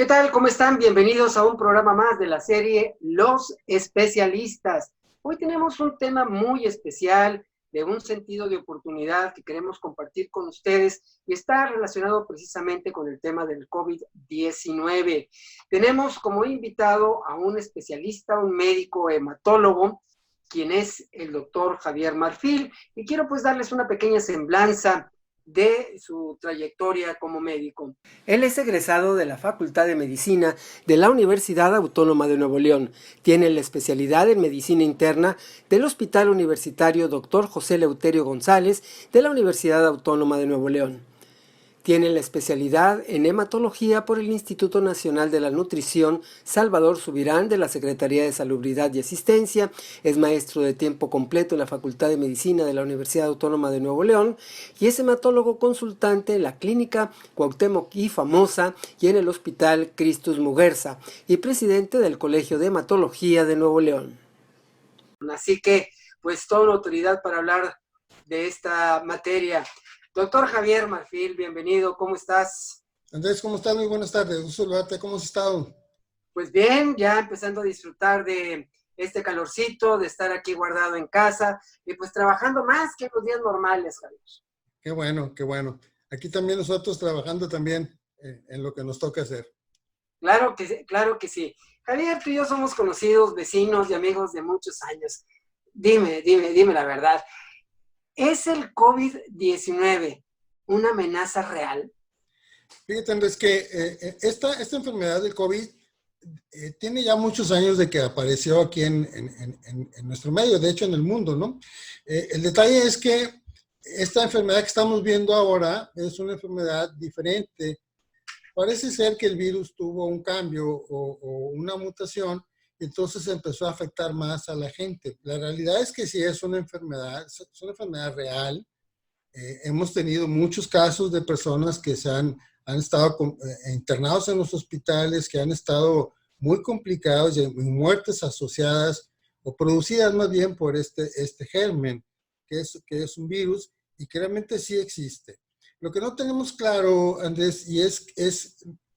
tal? ¿Cómo están? Bienvenidos a un programa más de la serie Los Especialistas. Hoy tenemos un tema muy especial, de un sentido de oportunidad que queremos compartir con ustedes y está relacionado precisamente con el tema del COVID-19. Tenemos como invitado a un especialista, un médico hematólogo, quien es el doctor Javier Marfil, y quiero pues darles una pequeña semblanza de su trayectoria como médico. Él es egresado de la Facultad de Medicina de la Universidad Autónoma de Nuevo León. Tiene la especialidad en Medicina Interna del Hospital Universitario Dr. José Eleuterio González de la Universidad Autónoma de Nuevo León. Tiene la especialidad en hematología por el Instituto Nacional de la Nutrición Salvador Subirán de la Secretaría de Salubridad y Asistencia. Es maestro de tiempo completo en la Facultad de Medicina de la Universidad Autónoma de Nuevo León y es hematólogo consultante en la Clínica Cuauhtémoc y Famosa y en el Hospital Christus Muguerza y presidente del Colegio de Hematología de Nuevo León. Así que, pues, toda una autoridad para hablar de esta materia. Doctor Javier Marfil, bienvenido, ¿cómo estás? Andrés, ¿cómo estás? Muy buenas tardes, gusto saludarte, ¿cómo has estado? Pues bien, ya empezando a disfrutar de este calorcito, de estar aquí guardado en casa y pues trabajando más que los días normales, Javier. Qué bueno, qué bueno. Aquí también nosotros trabajando también en lo que nos toca hacer. Claro que sí. Javier, tú y yo somos conocidos, vecinos y amigos de muchos años. Dime la verdad. ¿Es el COVID-19 una amenaza real? Fíjate, Andrés, que esta enfermedad del COVID tiene ya muchos años de que apareció aquí en nuestro medio, de hecho en el mundo, ¿no? El detalle es que esta enfermedad que estamos viendo ahora es una enfermedad diferente. Parece ser que el virus tuvo un cambio o una mutación, y entonces empezó a afectar más a la gente. La realidad es que sí es una enfermedad real. Hemos tenido muchos casos de personas que han estado internados en los hospitales, que han estado muy complicados y muertes asociadas o producidas más bien por este germen, que es un virus y que realmente sí existe. Lo que no tenemos claro, Andrés, y es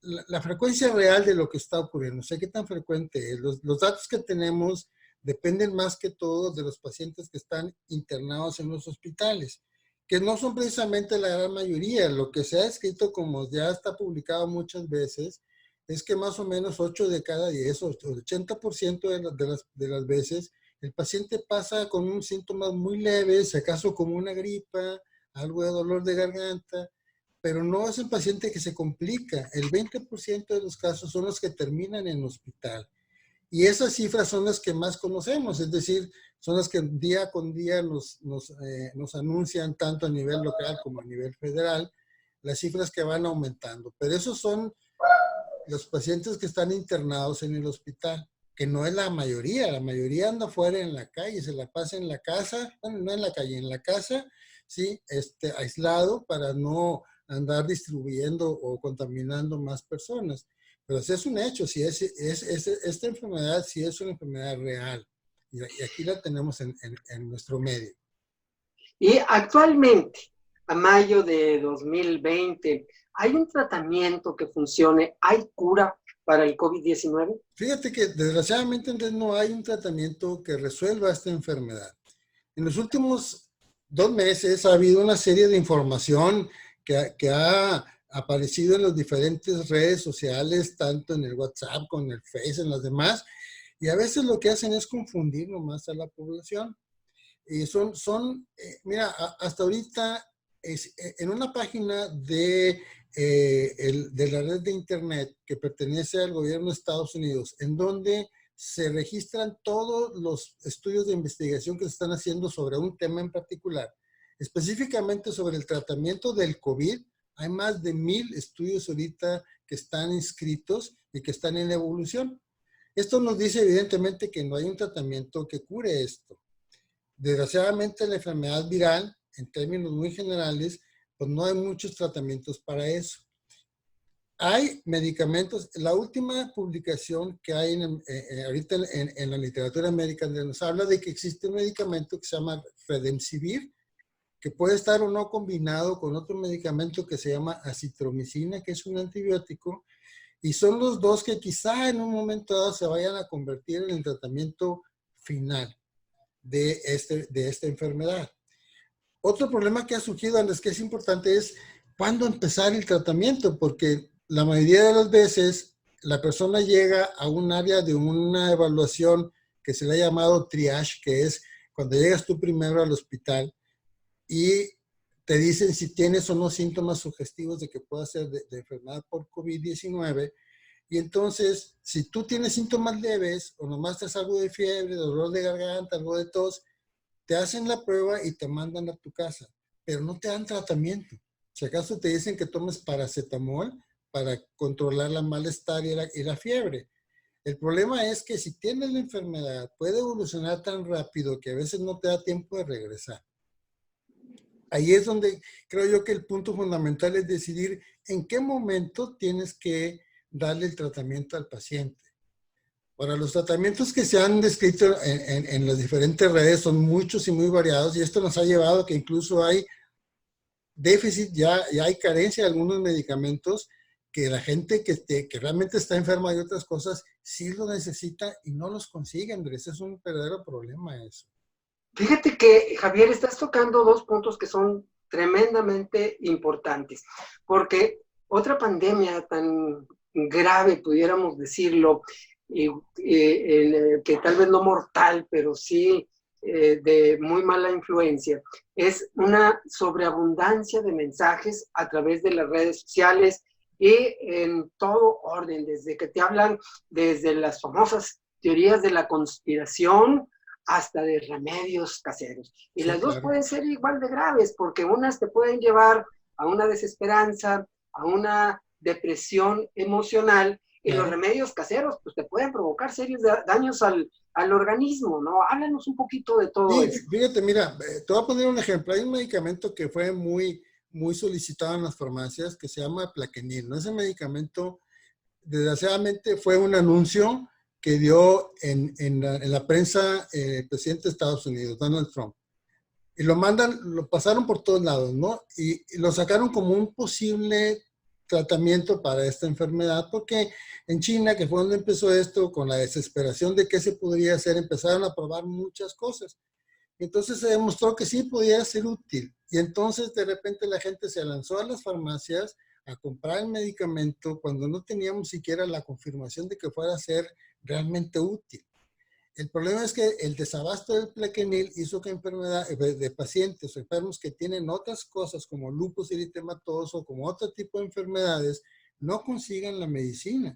la frecuencia real de lo que está ocurriendo. O sea, qué tan frecuente es. Los datos que tenemos dependen más que todo de los pacientes que están internados en los hospitales, que no son precisamente la gran mayoría. Lo que se ha escrito, como ya está publicado muchas veces, es que más o menos 8 de cada 10 o 80% de las veces el paciente pasa con un síntomas muy leves, si acaso como una gripa, algo de dolor de garganta, pero no es el paciente que se complica. El 20% de los casos son los que terminan en hospital. Y esas cifras son las que más conocemos, es decir, son las que día con día nos anuncian tanto a nivel local como a nivel federal, las cifras que van aumentando. Pero esos son los pacientes que están internados en el hospital, que no es la mayoría anda fuera en la calle, se la pasa en la casa, bueno, no en la calle, en la casa, sí, aislado para no andar distribuyendo o contaminando más personas. Pero sí es un hecho, si esta enfermedad sí es una enfermedad real y aquí la tenemos en nuestro medio. Y actualmente, a mayo de 2020, ¿hay un tratamiento que funcione? ¿Hay cura para el COVID-19? Fíjate que desgraciadamente entonces no hay un tratamiento que resuelva esta enfermedad. En los últimos 2 meses ha habido una serie de información que ha aparecido en las diferentes redes sociales, tanto en el WhatsApp, con el Face, en las demás, y a veces lo que hacen es confundir nomás a la población. Y mira, hasta ahorita en una página de la red de internet que pertenece al gobierno de Estados Unidos, en donde se registran todos los estudios de investigación que se están haciendo sobre un tema en particular, específicamente sobre el tratamiento del COVID. Hay más de 1000 estudios ahorita que están inscritos y que están en evolución. Esto nos dice evidentemente que no hay un tratamiento que cure esto. Desgraciadamente la enfermedad viral, en términos muy generales, pues no hay muchos tratamientos para eso. Hay medicamentos. La última publicación que hay ahorita en la literatura médica nos habla de que existe un medicamento que se llama Remdesivir, que puede estar o no combinado con otro medicamento que se llama acitromicina, que es un antibiótico, Y son los dos que quizá en un momento dado se vayan a convertir en el tratamiento final de esta enfermedad. Otro problema que ha surgido, Andrés, que es importante es cuándo empezar el tratamiento, porque la mayoría de las veces la persona llega a un área de una evaluación que se le ha llamado triage, que es cuando llegas tú primero al hospital y te dicen si tienes o no síntomas sugestivos de que pueda ser de enfermedad por COVID-19. Y entonces, si tú tienes síntomas leves o nomás te algo de fiebre, dolor de garganta, algo de tos, te hacen la prueba y te mandan a tu casa, pero no te dan tratamiento. Si acaso te dicen que tomes paracetamol para controlar la malestar y la fiebre. El problema es que si tienes la enfermedad, puede evolucionar tan rápido que a veces no te da tiempo de regresar. Ahí es donde creo yo que el punto fundamental es decidir en qué momento tienes que darle el tratamiento al paciente. Ahora, los tratamientos que se han descrito en las diferentes redes son muchos y muy variados, y esto nos ha llevado a que incluso hay déficit, ya hay carencia de algunos medicamentos que la gente que realmente está enferma de otras cosas sí lo necesita y no los consigue, Andrés. Es un verdadero problema eso. Fíjate que, Javier, estás tocando dos puntos que son tremendamente importantes, porque otra pandemia tan grave, pudiéramos decirlo, que tal vez no mortal, pero sí de muy mala influencia, es una sobreabundancia de mensajes a través de las redes sociales y en todo orden, desde que te hablan desde las famosas teorías de la conspiración hasta de remedios caseros. Y Sí, las dos claro. pueden ser igual de graves, porque unas te pueden llevar a una desesperanza, a una depresión emocional, y los Claro. remedios caseros pues te pueden provocar serios daños al organismo, ¿no? Háblanos un poquito de todo Sí, esto. fíjate, mira, te voy a poner un ejemplo. Hay un medicamento que fue muy solicitado en las farmacias que se llama Plaquenil, ¿no? Ese medicamento, desgraciadamente, fue un anuncio que dio en la prensa el presidente de Estados Unidos, Donald Trump. Y lo pasaron por todos lados, ¿no? Y lo sacaron como un posible tratamiento para esta enfermedad, porque en China, que fue donde empezó esto, con la desesperación de qué se podría hacer, empezaron a probar muchas cosas. Entonces se demostró que sí podía ser útil. Y entonces de repente la gente se lanzó a las farmacias a comprar el medicamento cuando no teníamos siquiera la confirmación de que fuera a ser realmente útil. El problema es que el desabasto del Plaquenil hizo que de pacientes o enfermos que tienen otras cosas como lupus eritematoso, como otro tipo de enfermedades, no consigan la medicina.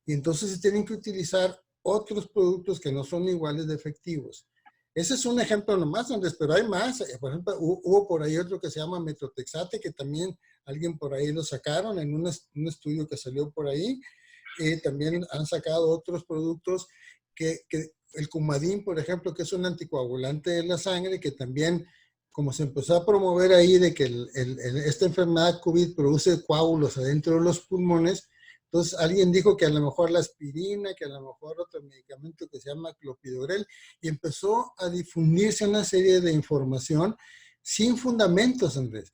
Y entonces se tienen que utilizar otros productos que no son iguales de efectivos. Ese es un ejemplo nomás, Andrés, pero hay más. Por ejemplo, hubo por ahí otro que se llama Metotrexate, que también alguien por ahí lo sacaron en un estudio que salió por ahí. También han sacado otros productos que el Coumadin, por ejemplo, que es un anticoagulante de la sangre, que también, como se empezó a promover ahí de que esta enfermedad COVID produce coágulos adentro de los pulmones, entonces alguien dijo que a lo mejor la aspirina, que a lo mejor otro medicamento que se llama clopidogrel, y empezó a difundirse una serie de información sin fundamentos, Andrés.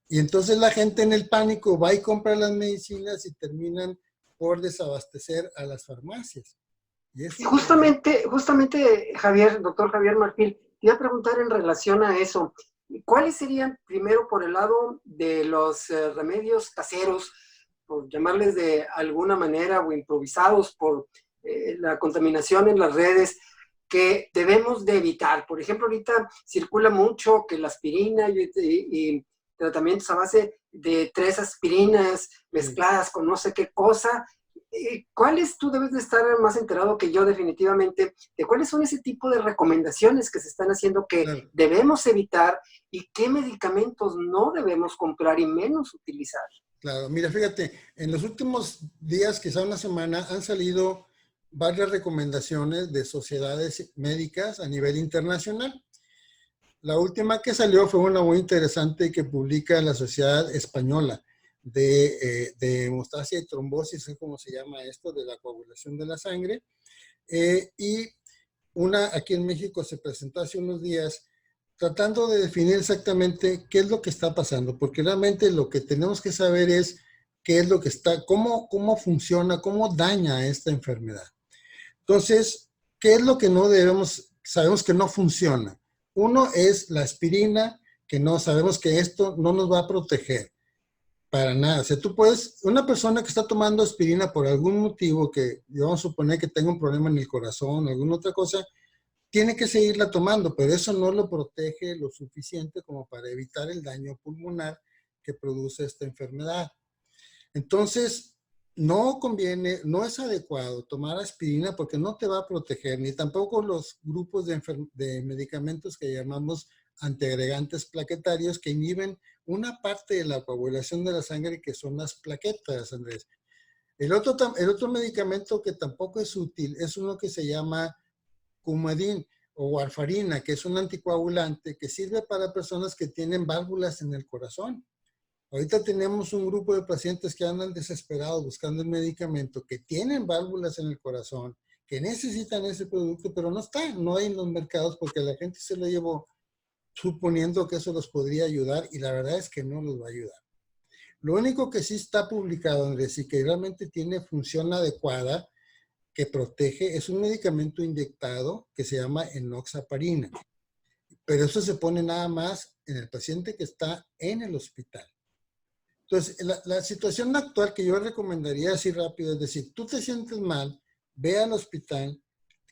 Y entonces la gente en el pánico va y compra las medicinas y terminan por desabastecer a las farmacias. Y es Sí, un problema. justamente, Javier, doctor Javier Marfil, te iba a preguntar en relación a eso, ¿cuáles serían, primero, por el lado de los remedios caseros, por llamarles de alguna manera, o improvisados por la contaminación en las redes, que debemos de evitar? Por ejemplo, ahorita circula mucho que la aspirina y tratamientos a base de 3 aspirinas Sí, mezcladas con no sé qué cosa. ¿Cuáles tú debes de estar más enterado que yo definitivamente de cuáles son ese tipo de recomendaciones que se están haciendo que claro, debemos evitar y qué medicamentos no debemos comprar y menos utilizar? claro. Mira, fíjate, en los últimos días, quizá una semana, han salido varias recomendaciones de sociedades médicas a nivel internacional. La última que salió fue una muy interesante que publica la Sociedad Española de Hemostasia y Trombosis, es como se llama esto, de la coagulación de la sangre. Y una aquí en México se presentó hace unos días tratando de definir exactamente qué es lo que está pasando, porque realmente lo que tenemos que saber es qué es lo que está, cómo funciona, cómo daña esta enfermedad. Entonces, ¿qué es lo que no debemos, sabemos que no funciona? Uno es la aspirina, que no sabemos que esto no nos va a proteger para nada. O sea, tú puedes, una persona que está tomando aspirina por algún motivo, que vamos a suponer que tenga un problema en el corazón o alguna otra cosa, tiene que seguirla tomando, pero eso no lo protege lo suficiente como para evitar el daño pulmonar que produce esta enfermedad. Entonces, no conviene, no es adecuado tomar aspirina porque no te va a proteger, ni tampoco los grupos de medicamentos que llamamos antiagregantes plaquetarios que inhiben una parte de la coagulación de la sangre que son las plaquetas, Andrés. El otro medicamento que tampoco es útil es uno que se llama Coumadin o warfarina, que es un anticoagulante que sirve para personas que tienen válvulas en el corazón. Ahorita tenemos un grupo de pacientes que andan desesperados buscando el medicamento, que tienen válvulas en el corazón, que necesitan ese producto, pero no está, no hay en los mercados porque la gente se lo llevó suponiendo que eso los podría ayudar y la verdad es que no los va a ayudar. Lo único que sí está publicado, Andrés, y que realmente tiene función adecuada, que protege, es un medicamento inyectado que se llama enoxaparina. Pero eso se pone nada más en el paciente que está en el hospital. Entonces, la situación actual que yo recomendaría así rápido es decir, tú te sientes mal, ve al hospital,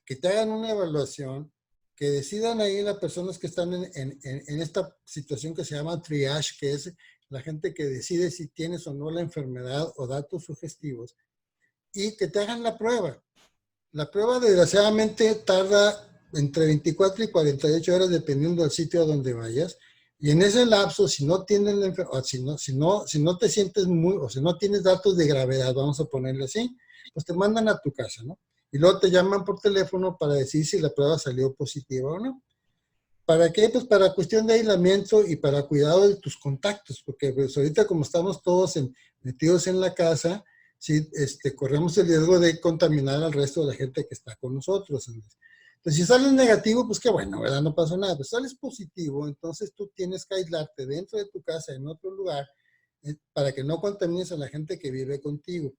que te hagan una evaluación, que decidan ahí las personas que están en esta situación que se llama triage, que es la gente que decide si tienes o no la enfermedad o datos sugestivos, y que te hagan la prueba. La prueba desgraciadamente tarda entre 24 y 48 horas dependiendo del sitio a donde vayas. Y en ese lapso, si no tienes la enfermedad, si no te sientes muy, o si no tienes datos de gravedad, vamos a ponerle así, pues te mandan a tu casa, ¿no? Y luego te llaman por teléfono para decir si la prueba salió positiva o no. ¿Para qué? Pues para cuestión de aislamiento y para cuidado de tus contactos, porque pues ahorita como estamos todos metidos en la casa, sí, corremos el riesgo de contaminar al resto de la gente que está con nosotros. Entonces, si sales negativo, pues qué bueno, ¿verdad? No pasa nada. Pues sales positivo, entonces tú tienes que aislarte dentro de tu casa, en otro lugar, para que no contamines a la gente que vive contigo.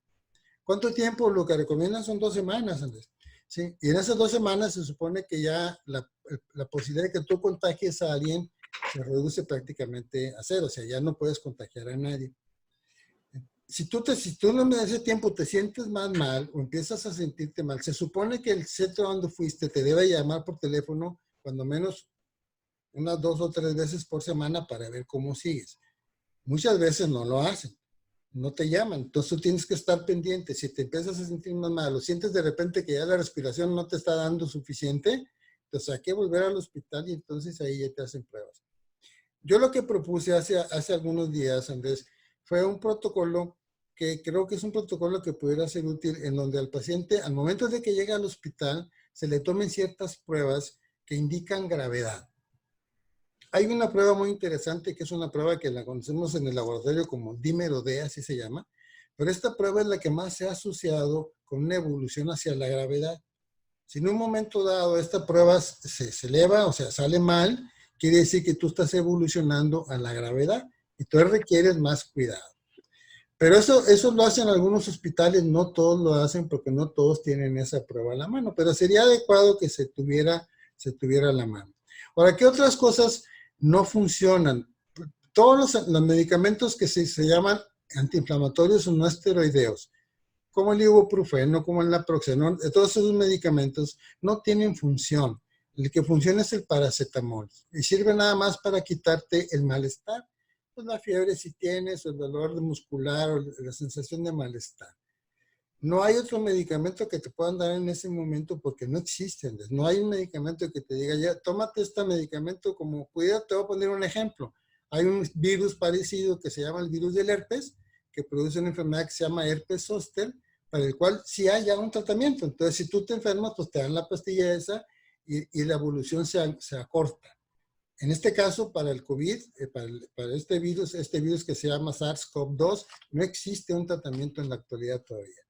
¿Cuánto tiempo? Lo que recomiendan son 2 semanas, Andrés. ¿Sí? Y en esas 2 semanas se supone que ya la posibilidad de que tú contagies a alguien se reduce prácticamente a cero. O sea, ya no puedes contagiar a nadie. Si tú en ese tiempo te sientes más mal o empiezas a sentirte mal, se supone que el centro donde fuiste te debe llamar por teléfono cuando menos unas 2 o 3 veces por semana para ver cómo sigues. Muchas veces no lo hacen, no te llaman, entonces tú tienes que estar pendiente. Si te empiezas a sentir más mal o sientes de repente que ya la respiración no te está dando suficiente, entonces hay que volver al hospital y entonces ahí ya te hacen pruebas. Yo lo que propuse hace algunos días, Andrés, fue un protocolo que creo que es un protocolo que pudiera ser útil en donde al paciente, al momento de que llega al hospital, se le tomen ciertas pruebas que indican gravedad. Hay una prueba muy interesante que es una prueba que la conocemos en el laboratorio como dímero D, así se llama, pero esta prueba es la que más se ha asociado con una evolución hacia la gravedad. Si en un momento dado esta prueba se eleva, o sea, sale mal, quiere decir que tú estás evolucionando a la gravedad y tú requieres más cuidado. Pero eso lo hacen algunos hospitales, no todos lo hacen porque no todos tienen esa prueba a la mano, pero sería adecuado que se tuviera a la mano. Ahora, ¿qué otras cosas no funcionan? Todos los medicamentos que se llaman antiinflamatorios o no esteroideos, como el ibuprofeno, como el naproxeno, todos esos medicamentos no tienen función. El que funciona es el paracetamol y sirve nada más para quitarte el malestar. Pues la fiebre si tienes, o el dolor muscular, o la sensación de malestar. No hay otro medicamento que te puedan dar en ese momento porque no existen. No hay un medicamento que te diga, ya, tómate este medicamento como, cuidado, te voy a poner un ejemplo. Hay un virus parecido que se llama el virus del herpes, que produce una enfermedad que se llama herpes zóster, para el cual sí hay ya un tratamiento. Entonces, si tú te enfermas, pues te dan la pastilla esa y la evolución se acorta. En este caso, para el COVID, para este virus que se llama SARS-CoV-2, no existe un tratamiento en la actualidad todavía.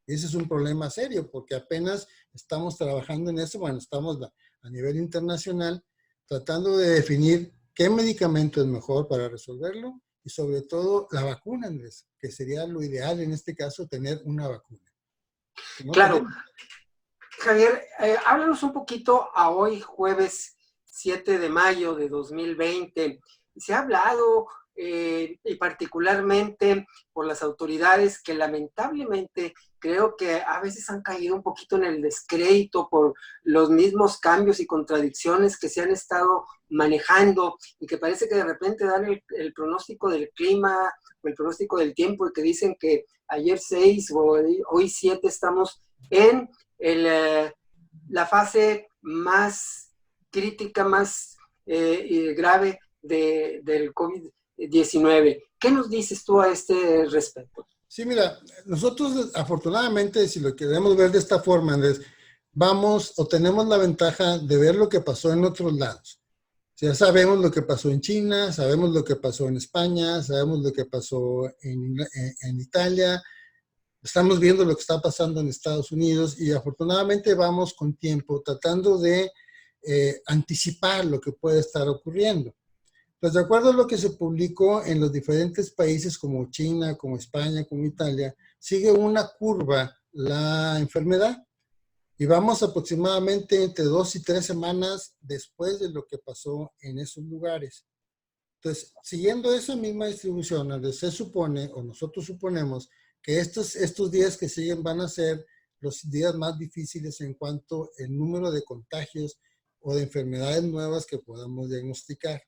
Ese es un problema serio porque apenas estamos trabajando en eso. Bueno, estamos a nivel internacional tratando de definir qué medicamento es mejor para resolverlo y sobre todo la vacuna, Andrés, que sería lo ideal en este caso, tener una vacuna. No Claro. tenemos. Javier, háblanos un poquito a hoy, jueves 7 de mayo de 2020. Se ha hablado, y particularmente por las autoridades, que lamentablemente creo que a veces han caído un poquito en el descrédito por los mismos cambios y contradicciones que se han estado manejando y que parece que de repente dan el pronóstico del clima o el pronóstico del tiempo y que dicen que ayer 6 o hoy 7 estamos en la fase más crítica, más grave del COVID-19. ¿Qué nos dices tú a este respecto? Sí, mira, nosotros afortunadamente, si lo queremos ver de esta forma, Andrés, vamos o tenemos la ventaja de ver lo que pasó en otros lados. Ya sabemos lo que pasó en China, sabemos lo que pasó en España, sabemos lo que pasó en Italia, estamos viendo lo que está pasando en Estados Unidos y afortunadamente vamos con tiempo tratando de anticipar lo que puede estar ocurriendo. Pues de acuerdo a lo que se publicó en los diferentes países como China, como España, como Italia, sigue una curva la enfermedad y vamos aproximadamente entre 2 y 3 semanas después de lo que pasó en esos lugares. Entonces, siguiendo esa misma distribución, donde se supone, o nosotros suponemos, que estos días que siguen van a ser los días más difíciles en cuanto al número de contagios o de enfermedades nuevas que podamos diagnosticar.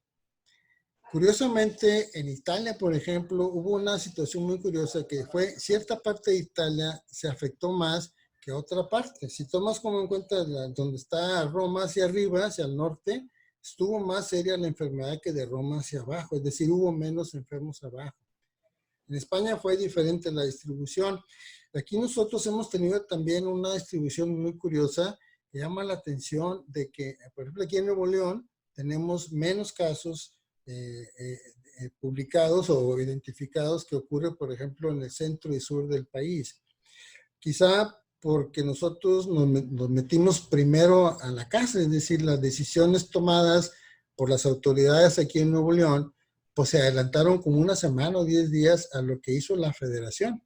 Curiosamente, en Italia, por ejemplo, hubo una situación muy curiosa que fue cierta parte de Italia se afectó más que otra parte. Si tomas como en cuenta donde está Roma hacia arriba, hacia el norte, estuvo más seria la enfermedad que de Roma hacia abajo, es decir, hubo menos enfermos abajo. En España fue diferente la distribución. Aquí nosotros hemos tenido también una distribución muy curiosa que llama la atención de que, por ejemplo, aquí en Nuevo León tenemos menos casos publicados o identificados que ocurre, por ejemplo, en el centro y sur del país. Quizá porque nosotros nos metimos primero a la casa, es decir, las decisiones tomadas por las autoridades aquí en Nuevo León, pues se adelantaron como una semana o 10 días a lo que hizo la federación.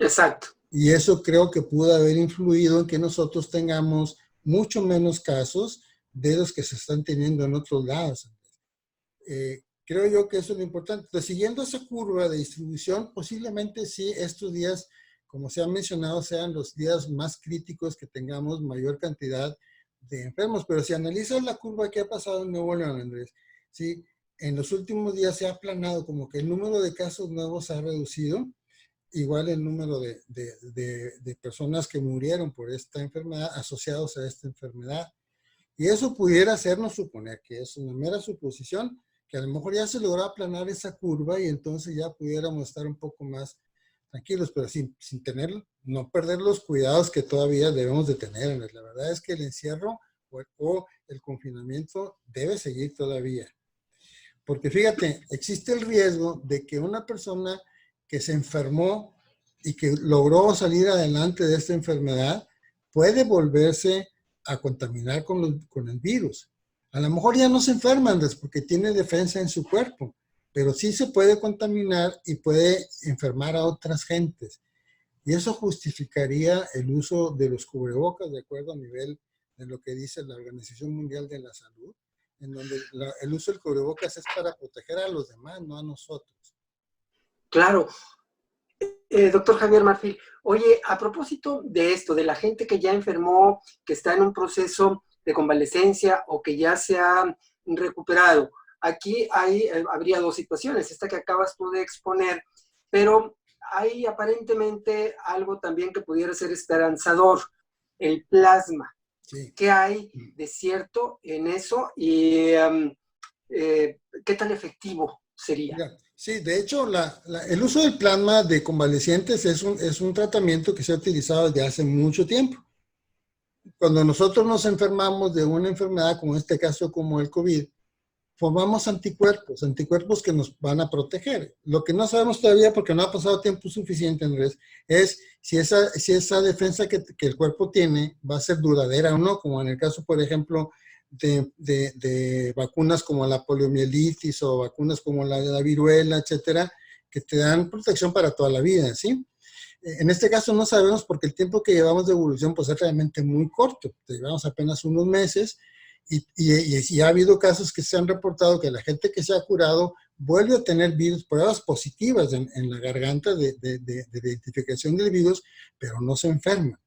Exacto. Y eso creo que pudo haber influido en que nosotros tengamos mucho menos casos de los que se están teniendo en otros lados. Creo yo que eso es lo importante. Entonces, siguiendo esa curva de distribución, posiblemente sí estos días, como se ha mencionado, sean los días más críticos que tengamos mayor cantidad de enfermos. Pero si analizas la curva que ha pasado en Nuevo León, Andrés, sí, en los últimos días se ha aplanado, como que el número de casos nuevos ha reducido, igual el número de personas que murieron por esta enfermedad, asociados a esta enfermedad. Y eso pudiera hacernos suponer, que es una mera suposición, que a lo mejor ya se logró aplanar esa curva y entonces ya pudiéramos estar un poco más tranquilos, pero sin no perder los cuidados que todavía debemos de tener. La verdad es que el encierro o el confinamiento debe seguir todavía. Porque fíjate, existe el riesgo de que una persona que se enfermó y que logró salir adelante de esta enfermedad puede volverse a contaminar con el virus. A lo mejor ya no se enferman porque tiene defensa en su cuerpo, pero sí se puede contaminar y puede enfermar a otras gentes. Y eso justificaría el uso de los cubrebocas, de acuerdo a nivel de lo que dice la Organización Mundial de la Salud, en donde el uso del cubrebocas es para proteger a los demás, no a nosotros. Claro. Doctor Javier Marfil, oye, a propósito de esto, de la gente que ya enfermó, que está en un proceso de convalecencia o que ya se ha recuperado, aquí habría dos situaciones, esta que acabas tú de exponer, pero hay aparentemente algo también que pudiera ser esperanzador, el plasma. Sí. ¿Qué hay de cierto en eso y qué tan efectivo sería? Yeah. Sí, de hecho, el uso del plasma de convalecientes es un tratamiento que se ha utilizado desde hace mucho tiempo. Cuando nosotros nos enfermamos de una enfermedad, como en este caso como el COVID, formamos anticuerpos que nos van a proteger. Lo que no sabemos todavía, porque no ha pasado tiempo suficiente, Andrés, es si esa defensa que el cuerpo tiene va a ser duradera o no, como en el caso, por ejemplo, de vacunas como la poliomielitis o vacunas como la viruela, etcétera, que te dan protección para toda la vida, ¿sí? En este caso no sabemos porque el tiempo que llevamos de evolución pues es realmente muy corto. Llevamos apenas unos meses y ha habido casos que se han reportado que la gente que se ha curado vuelve a tener virus, pruebas positivas en la garganta de identificación del virus, pero no se enferman.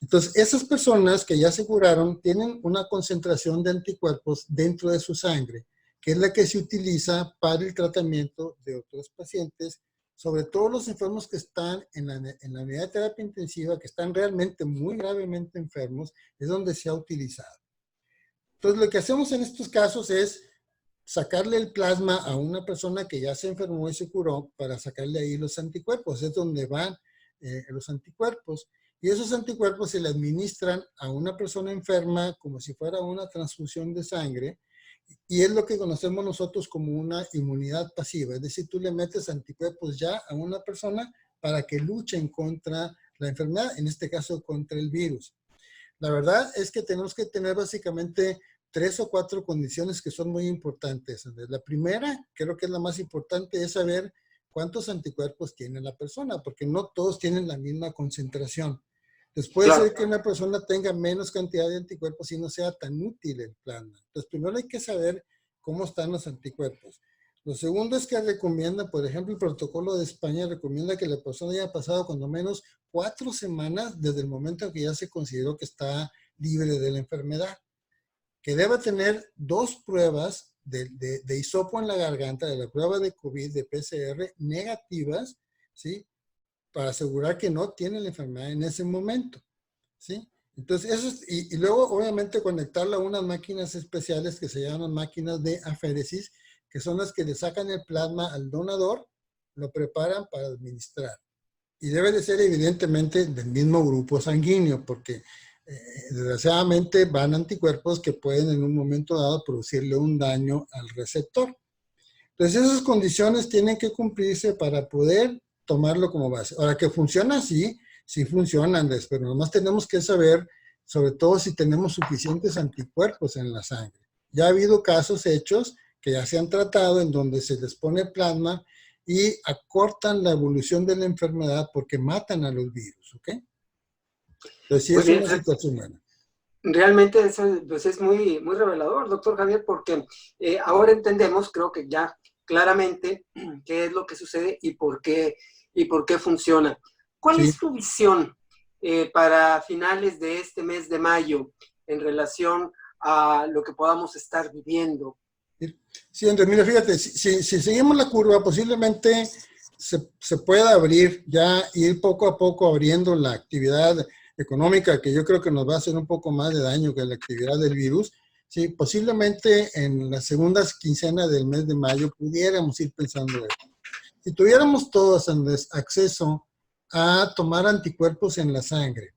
Entonces, esas personas que ya se curaron tienen una concentración de anticuerpos dentro de su sangre, que es la que se utiliza para el tratamiento de otros pacientes, sobre todo los enfermos que están en la unidad de terapia intensiva, que están realmente muy gravemente enfermos, es donde se ha utilizado. Entonces, lo que hacemos en estos casos es sacarle el plasma a una persona que ya se enfermó y se curó para sacarle ahí los anticuerpos. Es donde van los anticuerpos. Y esos anticuerpos se le administran a una persona enferma como si fuera una transfusión de sangre. Y es lo que conocemos nosotros como una inmunidad pasiva. Es decir, tú le metes anticuerpos ya a una persona para que luchen contra la enfermedad, en este caso contra el virus. La verdad es que tenemos que tener básicamente 3 o 4 condiciones que son muy importantes. La primera, creo que es la más importante, es saber cuántos anticuerpos tiene la persona, porque no todos tienen la misma concentración. Entonces puede ser que una persona tenga menos cantidad de anticuerpos y no sea tan útil el plasma. Entonces primero hay que saber cómo están los anticuerpos. Lo segundo es que recomienda, por ejemplo, el protocolo de España recomienda que la persona haya pasado cuando menos 4 semanas desde el momento en que ya se consideró que está libre de la enfermedad. Que deba tener 2 pruebas de hisopo en la garganta, de la prueba de COVID, de PCR, negativas, ¿sí? Para asegurar que no tiene la enfermedad en ese momento, ¿sí? Entonces, eso es, y luego, obviamente, conectarla a unas máquinas especiales que se llaman máquinas de aféresis, que son las que le sacan el plasma al donador, lo preparan para administrar. Y debe de ser, evidentemente, del mismo grupo sanguíneo, porque desgraciadamente van anticuerpos que pueden en un momento dado producirle un daño al receptor. Entonces esas condiciones tienen que cumplirse para poder tomarlo como base. Ahora, que funciona, sí, sí funciona, Andrés, pero nomás tenemos que saber, sobre todo si tenemos suficientes anticuerpos en la sangre. Ya ha habido casos hechos que ya se han tratado en donde se les pone plasma y acortan la evolución de la enfermedad porque matan a los virus, ¿ok? Entonces sí Muy es bien, una situación buena. realmente eso, pues es muy, muy revelador, doctor Javier, porque ahora entendemos, creo que ya claramente, qué es lo que sucede y por qué funciona. ¿Cuál Sí. es tu visión para finales de este mes de mayo en relación a lo que podamos estar viviendo? Sí, Andrés, mira, fíjate, si seguimos la curva, posiblemente se pueda abrir, ya ir poco a poco abriendo la actividad económica, que yo creo que nos va a hacer un poco más de daño que la actividad del virus. Sí, posiblemente en las segundas quincenas del mes de mayo pudiéramos ir pensando eso. Si tuviéramos todos, Andrés, acceso a tomar anticuerpos en la sangre,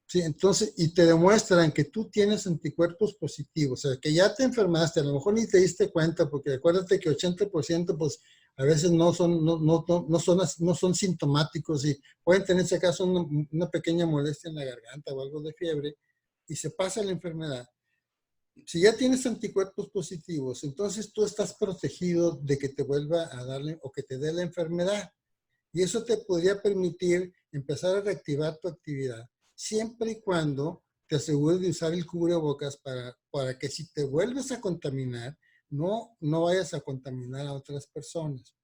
sí, entonces, y te demuestran que tú tienes anticuerpos positivos, o sea, que ya te enfermaste, a lo mejor ni te diste cuenta, porque acuérdate que 80% pues a veces no son sintomáticos y pueden tener, si acaso, una pequeña molestia en la garganta o algo de fiebre y se pasa la enfermedad. Si ya tienes anticuerpos positivos, entonces tú estás protegido de que te vuelva a darle o que te dé la enfermedad. Y eso te podría permitir empezar a reactivar tu actividad, siempre y cuando te asegures de usar el cubrebocas para que si te vuelves a contaminar, no vayas a contaminar a otras personas.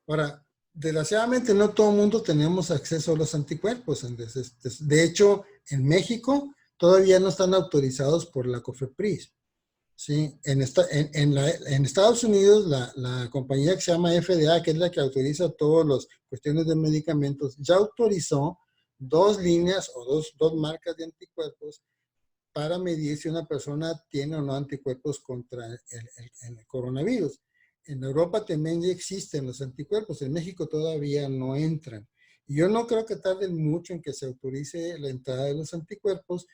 Ahora, desgraciadamente no todo el mundo tenemos acceso a los anticuerpos. De hecho, en México todavía no están autorizados por la COFEPRIS. Sí, en Estados Unidos, la compañía que se llama FDA, que es la que autoriza todas las cuestiones de medicamentos, ya autorizó 2 líneas o dos marcas de anticuerpos para medir si una persona tiene o no anticuerpos contra el coronavirus. En Europa también ya existen los anticuerpos, en México todavía no entran. Y yo no creo que tarden mucho en que se autorice la entrada de los anticuerpos,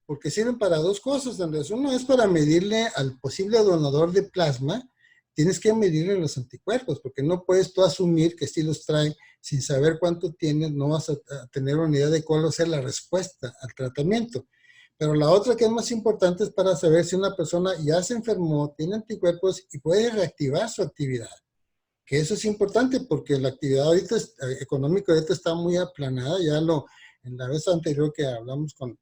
porque sirven para 2 cosas, Andrés. Uno es para medirle al posible donador de plasma, tienes que medirle los anticuerpos, porque no puedes tú asumir que si los trae sin saber cuánto tienes, no vas a tener una idea de cuál va a ser la respuesta al tratamiento. Pero la otra que es más importante es para saber si una persona ya se enfermó, tiene anticuerpos y puede reactivar su actividad. Que eso es importante porque la actividad ahorita económica ahorita está muy aplanada. En la vez anterior que hablamos con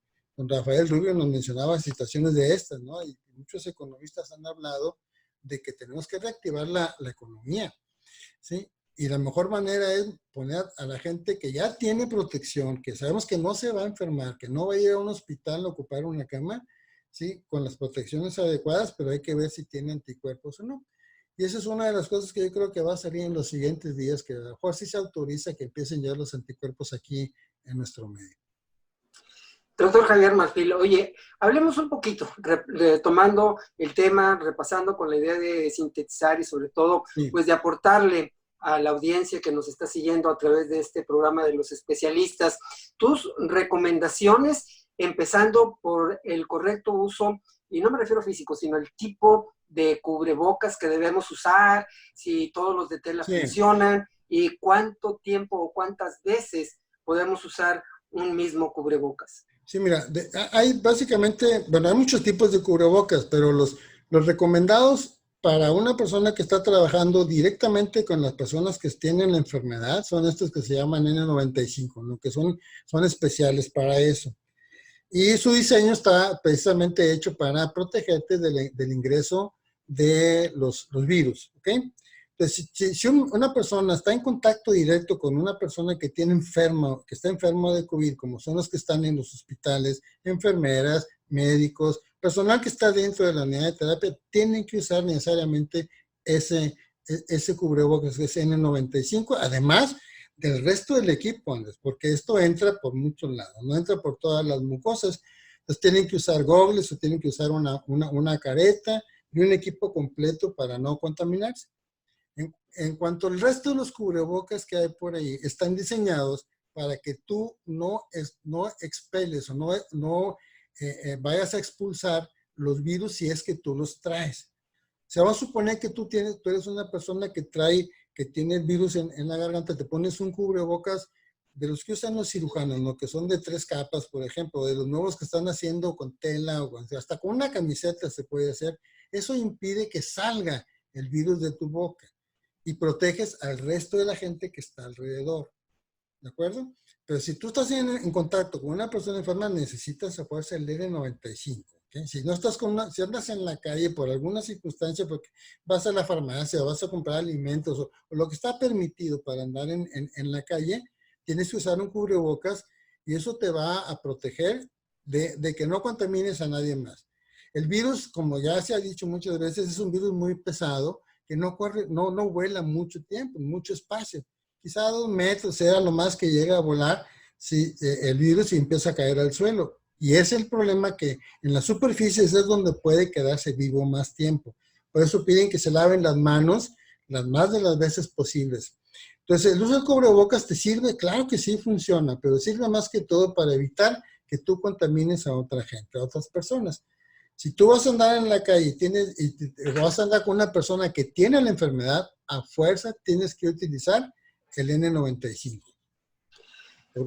Rafael Rubio nos mencionaba situaciones de estas, ¿no? Y muchos economistas han hablado de que tenemos que reactivar la economía, ¿sí? Y la mejor manera es poner a la gente que ya tiene protección, que sabemos que no se va a enfermar, que no va a ir a un hospital a ocupar una cama, ¿sí? Con las protecciones adecuadas, pero hay que ver si tiene anticuerpos o no. Y esa es una de las cosas que yo creo que va a salir en los siguientes días, que a lo mejor sí se autoriza que empiecen ya los anticuerpos aquí en nuestro medio. Doctor Javier Marfil, oye, hablemos un poquito, retomando el tema, repasando con la idea de sintetizar y sobre todo, Sí. pues de aportarle a la audiencia que nos está siguiendo a través de este programa de los especialistas, tus recomendaciones, empezando por el correcto uso, y no me refiero físico, sino el tipo de cubrebocas que debemos usar, si todos los de tela Sí. funcionan, y cuánto tiempo o cuántas veces podemos usar un mismo cubrebocas. Sí, mira, hay básicamente, bueno, hay muchos tipos de cubrebocas, pero los recomendados para una persona que está trabajando directamente con las personas que tienen la enfermedad son estos que se llaman N95, ¿no? Que son especiales para eso. Y su diseño está precisamente hecho para protegerte del ingreso de los virus, ¿ok? Entonces, si una persona está en contacto directo con una persona que está enferma de COVID, como son los que están en los hospitales, enfermeras, médicos, personal que está dentro de la unidad de terapia, tienen que usar necesariamente ese cubrebocas, que es N95, además del resto del equipo, Andrés, porque esto entra por muchos lados, no entra por todas las mucosas. Entonces tienen que usar gogles o tienen que usar una careta y un equipo completo para no contaminarse. En cuanto al resto de los cubrebocas que hay por ahí, están diseñados para que tú no expeles o no vayas a expulsar los virus si es que tú los traes. Se va a suponer que tú eres una persona que tiene el virus en la garganta, te pones un cubrebocas de los que usan los cirujanos, ¿no? Que son de 3 capas, por ejemplo, de los nuevos que están haciendo con tela o hasta con una camiseta se puede hacer. Eso impide que salga el virus de tu boca y proteges al resto de la gente que está alrededor, ¿de acuerdo? Pero si tú estás en contacto con una persona enferma, necesitas a fuerza el N95. ¿Okay? Si no estás si andas en la calle por alguna circunstancia, porque vas a la farmacia, vas a comprar alimentos o lo que está permitido para andar en la calle, tienes que usar un cubrebocas y eso te va a proteger de que no contamines a nadie más. El virus, como ya se ha dicho muchas veces, es un virus muy pesado que no vuela mucho tiempo, mucho espacio. Quizá 2 metros sea lo más que llega a volar si el virus empieza a caer al suelo. Y es el problema, que en las superficies es donde puede quedarse vivo más tiempo. Por eso piden que se laven las manos las más de las veces posibles. Entonces, el uso del cubrebocas te sirve, claro que sí funciona, pero sirve más que todo para evitar que tú contamines a otra gente, a otras personas. Si tú vas a andar en la calle y vas a andar con una persona que tiene la enfermedad, a fuerza tienes que utilizar el N95.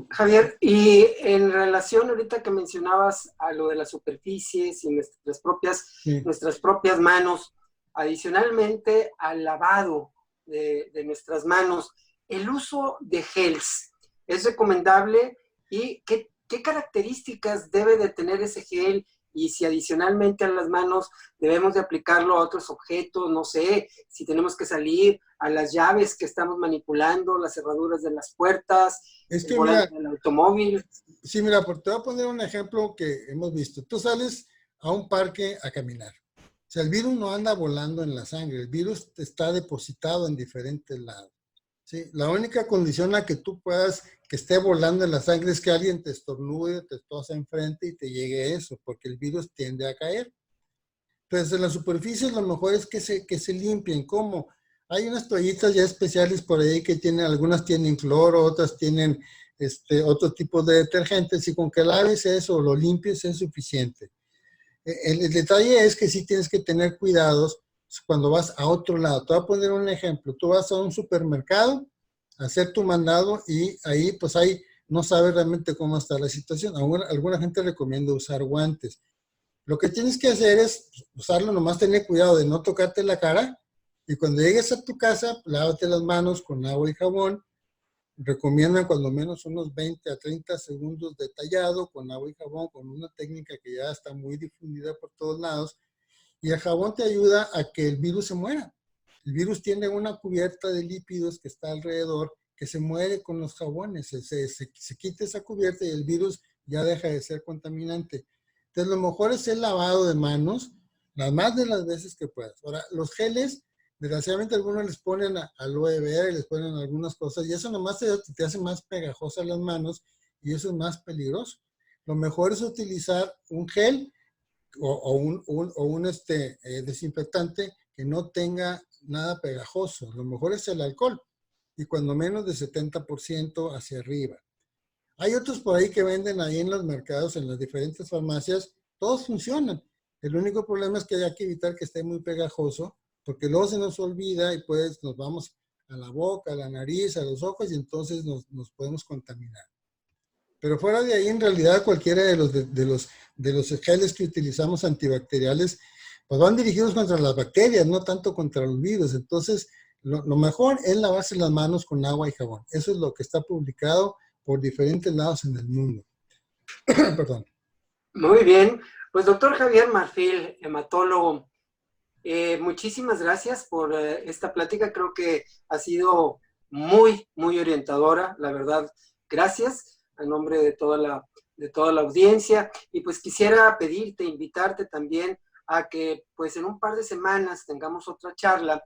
Javier, y en relación ahorita que mencionabas a lo de las superficies y nuestras propias manos, adicionalmente al lavado de nuestras manos, el uso de gels, ¿es recomendable? ¿Y qué características debe de tener ese gel? Y si adicionalmente a las manos debemos de aplicarlo a otros objetos, no sé, si tenemos que salir a las llaves que estamos manipulando, las cerraduras de las puertas, el volante del automóvil. Sí, mira, te voy a poner un ejemplo que hemos visto. Tú sales a un parque a caminar. O sea, el virus no anda volando en la sangre, el virus está depositado en diferentes lados. ¿Sí? La única condición a que tú puedas que esté volando en la sangre es que alguien te estornude, te tosa enfrente y te llegue eso, porque el virus tiende a caer. Entonces, en las superficies lo mejor es que se limpien. ¿Cómo? Hay unas toallitas ya especiales por ahí que algunas tienen cloro, otras tienen otro tipo de detergentes, y con que laves eso o lo limpies es suficiente. El detalle es que sí tienes que tener cuidados cuando vas a otro lado. Te voy a poner un ejemplo. Tú vas a un supermercado a hacer tu mandado y ahí pues hay no sabe realmente cómo está la situación. Alguna gente recomienda usar guantes. Lo que tienes que hacer es usarlo, nomás tener cuidado de no tocarte la cara, y cuando llegues a tu casa, lávate las manos con agua y jabón. Recomiendan cuando menos unos 20 a 30 segundos de tallado con agua y jabón, con una técnica que ya está muy difundida por todos lados. Y el jabón te ayuda a que el virus se muera. El virus tiene una cubierta de lípidos que está alrededor, que se muere con los jabones. Se quita esa cubierta y el virus ya deja de ser contaminante. Entonces, lo mejor es el lavado de manos, las más de las veces que puedas. Ahora, los geles, desgraciadamente algunos les ponen aloe vera y les ponen algunas cosas, y eso nomás te hace más pegajosas las manos, y eso es más peligroso. Lo mejor es utilizar un gel o un desinfectante que no tenga nada pegajoso. Lo mejor es el alcohol, y cuando menos de 70% hacia arriba. Hay otros por ahí que venden ahí en los mercados, en las diferentes farmacias, todos funcionan. El único problema es que hay que evitar que esté muy pegajoso, porque luego se nos olvida y pues nos vamos a la boca, a la nariz, a los ojos, y entonces nos podemos contaminar. Pero fuera de ahí, en realidad, cualquiera de los geles que utilizamos antibacteriales, pues van dirigidos contra las bacterias, no tanto contra los virus. Entonces, lo mejor es lavarse las manos con agua y jabón. Eso es lo que está publicado por diferentes lados en el mundo. Perdón. Muy bien. Pues doctor Javier Marfil, hematólogo, muchísimas gracias por esta plática. Creo que ha sido muy, muy orientadora, la verdad. Gracias a nombre de toda la audiencia. Y pues quisiera pedirte, invitarte también a que pues en un par de semanas tengamos otra charla.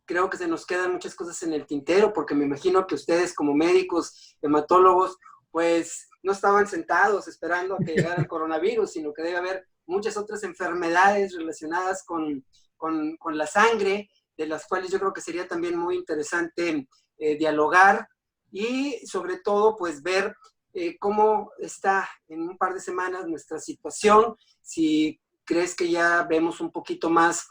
Creo que se nos quedan muchas cosas en el tintero, porque me imagino que ustedes como médicos, hematólogos, pues no estaban sentados esperando a que llegara el coronavirus, sino que debe haber muchas otras enfermedades relacionadas con la sangre, de las cuales yo creo que sería también muy interesante dialogar, y sobre todo pues ver cómo está en un par de semanas nuestra situación, si crees que ya vemos un poquito más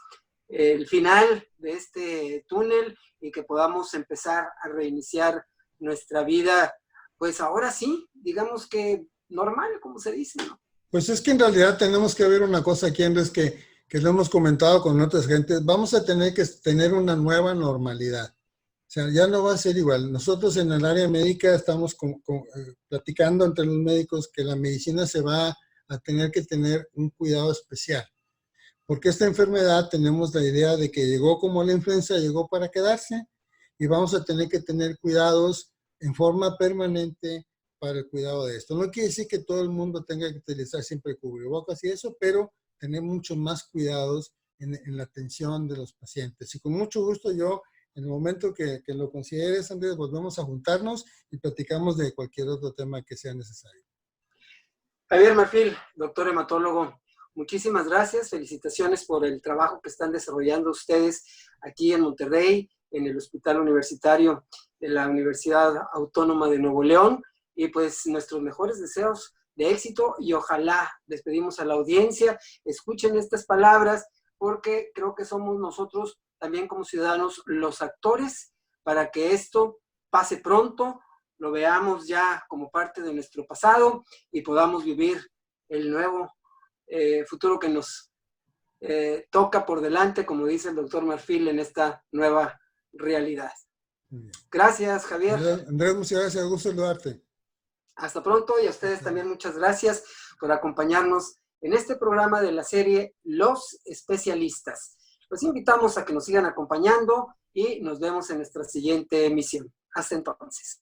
el final de este túnel y que podamos empezar a reiniciar nuestra vida, pues ahora sí, digamos que normal, como se dice, ¿no? Pues es que en realidad tenemos que ver una cosa aquí, Andrés, que lo hemos comentado con otras gentes. Vamos a tener que tener una nueva normalidad. O sea, ya no va a ser igual. Nosotros en el área médica estamos platicando entre los médicos que la medicina se va a tener que tener un cuidado especial. Porque esta enfermedad tenemos la idea de que llegó como la influenza, llegó para quedarse, y vamos a tener que tener cuidados en forma permanente para el cuidado de esto. No quiere decir que todo el mundo tenga que utilizar siempre cubrebocas y eso, pero tener muchos más cuidados en la atención de los pacientes. Y con mucho gusto yo, en el momento que lo consideres, Andrés, volvemos a juntarnos y platicamos de cualquier otro tema que sea necesario. Javier Marfil, doctor hematólogo, muchísimas gracias, felicitaciones por el trabajo que están desarrollando ustedes aquí en Monterrey, en el Hospital Universitario de la Universidad Autónoma de Nuevo León, y pues nuestros mejores deseos de éxito, y ojalá, les pedimos a la audiencia, escuchen estas palabras, porque creo que somos nosotros también como ciudadanos los actores para que esto pase pronto, lo veamos ya como parte de nuestro pasado y podamos vivir el nuevo futuro que nos toca por delante, como dice el doctor Marfil, en esta nueva realidad. Gracias, Javier. Andrés, muchas gracias, gusto saludarte. Hasta pronto, y a ustedes también muchas gracias por acompañarnos en este programa de la serie Los Especialistas. Los invitamos a que nos sigan acompañando y nos vemos en nuestra siguiente emisión. Hasta entonces.